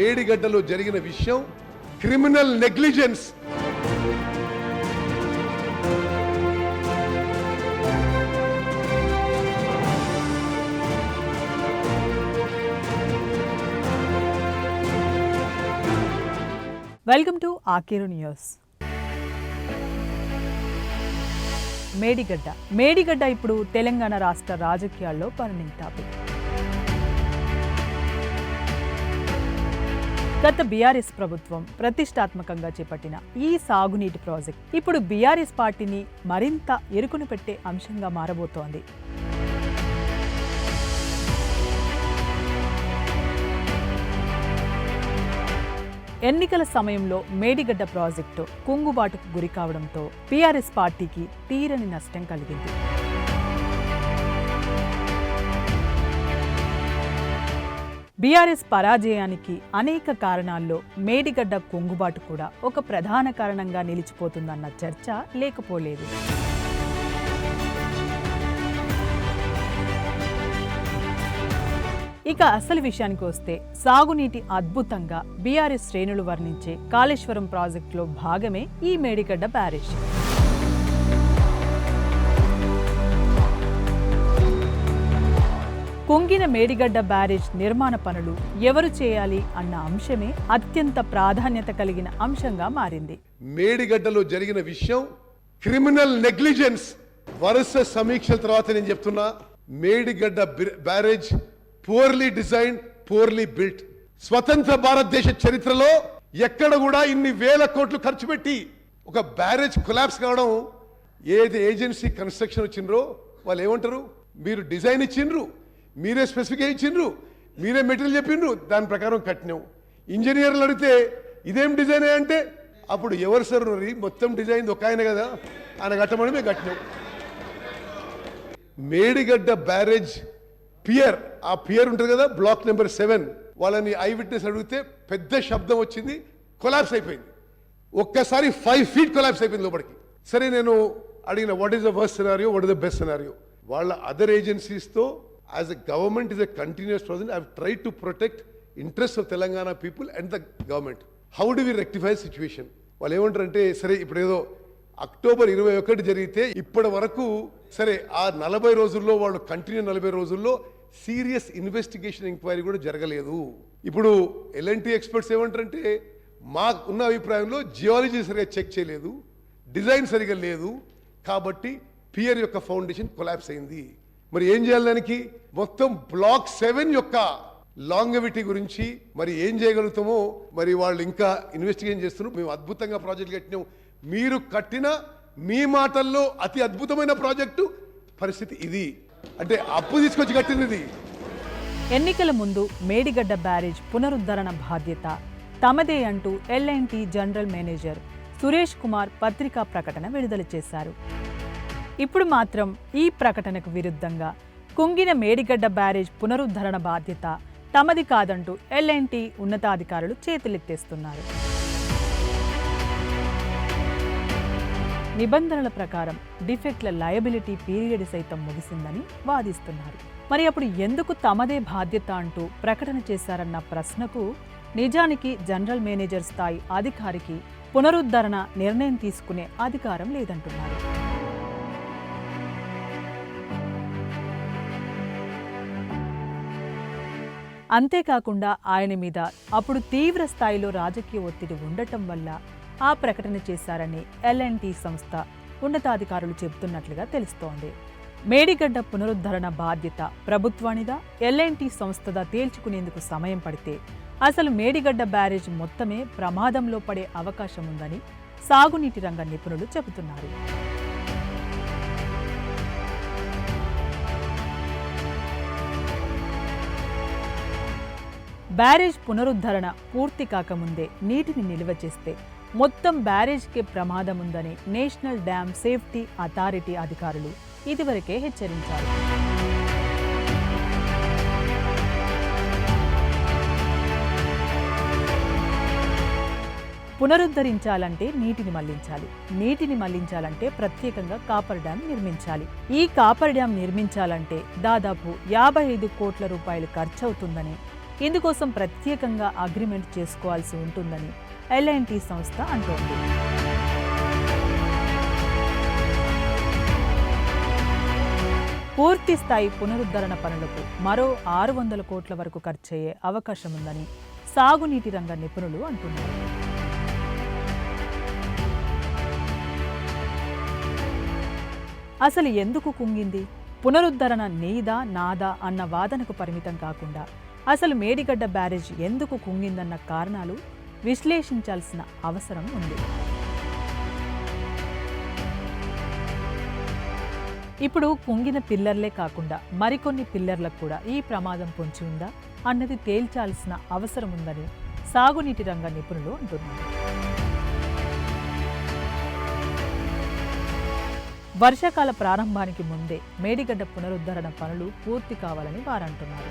మేడిగడ్డలో జరిగిన విషయం criminal negligence. Welcome to Akeru news. Medigadda ఇప్పుడు తెలంగాణ రాష్ట్ర రాజకీయాల్లో బర్నింగ్ టాపిక్. గత బీఆర్ఎస్ ప్రభుత్వం ప్రతిష్టాత్మకంగా చేపట్టిన ఈ సాగునీటి ప్రాజెక్ట్ ఇప్పుడు బీఆర్ఎస్ పార్టీని మరింత ఇరుకును పెట్టే అంశంగా మారబోతోంది. ఎన్నికల సమయంలో మేడిగడ్డ ప్రాజెక్టు కుంగుబాటుకు గురి కావడంతో బీఆర్ఎస్ పార్టీకి తీరని నష్టం కలిగింది. బీఆర్ఎస్ పరాజయానికి అనేక కారణాల్లో మేడిగడ్డ కుంగుబాటు కూడా ఒక ప్రధాన కారణంగా నిలిచిపోతుందన్న చర్చ లేకపోలేదు. ఇక అసలు విషయానికి వస్తే సాగునీటి అద్భుతంగా బీఆర్ఎస్ శ్రేణులు వర్ణించే కాళేశ్వరం ప్రాజెక్టులో భాగమే ఈ మేడిగడ్డ బ్యారేజ్. కుంగిన మేడిగడ్డ బ్యారేజ్ నిర్మాణ పనులు ఎవరు చేయాలి అన్న అంశమే అత్యంత ప్రాధాన్యత కలిగిన అంశంగా మారింది. మేడిగడ్డలో జరిగిన విషయం క్రిమినల్ నెగ్లిజెన్స్. వరుస సమీక్షల తర్వాత నేను చెప్తున్నా, Medigadda barrage purely design, purely built. స్వతంత్ర భారతదేశ చరిత్రలో ఎక్కడ కూడా ఇన్ని వేల కోట్లు ఖర్చు పెట్టి ఒక బ్యారేజ్ కొలాప్స్ కావడం, ఏది ఏజెన్సీ కన్స్ట్రక్షన్ వచ్చిండ్రో వాళ్ళు ఏమంటారు, మీరు డిజైన్ ఇచ్చిండ్రు, మీరే స్పెసిఫిక్ ఇచ్చిండ్రు, మీరే మెటీరియల్ చెప్పిండ్రు, దాని ప్రకారం కట్టినాం. ఇంజనీర్లు అడిగితే ఇదేం డిజైన్ అంటే అప్పుడు ఎవరు సార్ మొత్తం డిజైన్ ఒక ఆయన కదా, ఆయన కట్టమని మేము కట్టినాం. మేడిగడ్డ బ్యారేజ్ పియర్, ఆ పియర్ ఉంటుంది కదా, బ్లాక్ నెంబర్ 7, వాళ్ళని ఐ విట్నెస్ అడిగితే పెద్ద శబ్దం వచ్చింది, కొలాప్స్ అయిపోయింది. ఒక్కసారి 5 feet కొలాప్స్ అయిపోయింది లోపలికి. సరే నేను అడిగిన what is the worst scenario, what is the best scenario. వాళ్ళ అదర్ ఏజెన్సీస్తో as a government is a continuous process. I have tried to protect interest of Telangana people and the government. How do we rectify situation? వాళ్ళు ఏమంటారంటే, సరే ఇప్పుడు ఏదో October 21 జరిగితే ఇప్పటి వరకు సరే ఆ 40 రోజుల్లో వాళ్ళు కంటిన్యూ 40 రోజుల్లో సీరియస్ ఇన్వెస్టిగేషన్ ఎంక్వైరీ కూడా జరగలేదు. ఇప్పుడు ఎల్ఎన్టీ ఎక్స్పర్ట్స్ ఏమంటారంటే, మాకు ఉన్న అభిప్రాయంలో జియాలజీ సరిగా చెక్ చేయలేదు, డిజైన్ సరిగా లేదు, కాబట్టి పియర్ యొక్క ఫౌండేషన్ కొలాప్స్ అయింది. మరి ఏం చేయాలి దానికి? మొత్తం బ్లాక్ 7 యొక్క లాంగవిటీ గురించి మరి ఏం చేయగలుగుతామో మరి వాళ్ళు ఇంకా ఇన్వెస్టిగేషన్ చేస్తున్నారు. మేము అద్భుతంగా ప్రాజెక్ట్ కట్టినాం, మీరు కట్టిన మీ మాటల్లో అతి అద్భుతమైన ప్రాజెక్టు పరిస్థితి ఇది అంటే అప్పు తీసుకొచ్చి కట్టినది. ఎన్నికల ముందు మేడిగడ్డ బ్యారేజ్ పునరుద్ధరణ బాధ్యత తమదే అంటూ LNT general manager Suresh Kumar పత్రికా ప్రకటన విడుదల చేశారు. ఇప్పుడు మాత్రం ఈ ప్రకటనకు విరుద్ధంగా కుంగిన మేడిగడ్డ బ్యారేజ్ పునరుద్ధరణ బాధ్యత తమది కాదంటూ ఎల్ఎన్టీ ఉన్నతాధికారులు చేతులెత్తేస్తున్నారు. నిబంధనల ప్రకారం డిఫెక్ట్ల లయబిలిటీ పీరియడ్ సైతం ముగిసిందని వాదిస్తున్నారు. మరి అప్పుడు ఎందుకు తమదే బాధ్యత అంటూ ప్రకటన చేశారన్న ప్రశ్నకు నిజానికి జనరల్ మేనేజర్ స్థాయి అధికారికి పునరుద్ధరణ నిర్ణయం తీసుకునే అధికారం లేదంటున్నారు. అంతేకాకుండా ఆయన మీద అప్పుడు తీవ్ర స్థాయిలో రాజకీయ ఒత్తిడి ఉండటం వల్ల ఆ ప్రకటన చేశారని ఎల్ఎన్టీ సంస్థ ఉన్నతాధికారులు చెబుతున్నట్లుగా తెలుస్తోంది. మేడిగడ్డ పునరుద్ధరణ బాధ్యత ప్రభుత్వానిదా, ఎల్ఎన్టీ సంస్థదా తేల్చుకునేందుకు సమయం పడితే అసలు మేడిగడ్డ బ్యారేజ్ మొత్తమే ప్రమాదంలో పడే అవకాశం ఉందని సాగునీటి రంగ నిపుణులు చెబుతున్నారు. బ్యారేజ్ పునరుద్ధరణ పూర్తి కాకముందే నీటిని నిల్వ చేస్తే మొత్తం బ్యారేజ్కే ప్రమాదం ఉందని నేషనల్ డ్యామ్ సేఫ్టీ అథారిటీ అధికారులు ఇదివరకే హెచ్చరించారు. పునరుద్ధరించాలంటే నీటిని మళ్లించాలి, నీటిని మళ్లించాలంటే ప్రత్యేకంగా కాపర్ డ్యాం నిర్మించాలి. ఈ కాపర్ డ్యాం నిర్మించాలంటే దాదాపు 55 కోట్ల రూపాయలు ఖర్చవుతుందని ఇందుకోసం ప్రత్యేకంగా అగ్రిమెంట్ చేసుకోవాల్సి ఉంటుందని L&T సంస్థ అంటోంది. పూర్తి స్థాయి పునరుద్ధరణ పనులకు మరో 600 కోట్ల వరకు ఖర్చయ్యే అవకాశముందని సాగునీటి రంగ నిపుణులు అంటున్నారు. అసలు ఎందుకు కుంగింది? పునరుద్ధరణ నీదా నాదా అన్న వాదనకు పరిమితం కాకుండా అసలు మేడిగడ్డ బ్యారేజ్ ఎందుకు కుంగిందన్న కారణాలు విశ్లేషించాల్సిన అవసరం ఉంది. ఇప్పుడు కుంగిన పిల్లర్లే కాకుండా మరికొన్ని పిల్లర్లకు కూడా ఈ ప్రమాదం పొంచి ఉందా అన్నది తేల్చాల్సిన అవసరం ఉందని సాగునీటి రంగ నిపుణులు అంటున్నారు. వర్షాకాల ప్రారంభానికి ముందే మేడిగడ్డ పునరుద్ధరణ పనులు పూర్తి కావాలని వారంటున్నారు.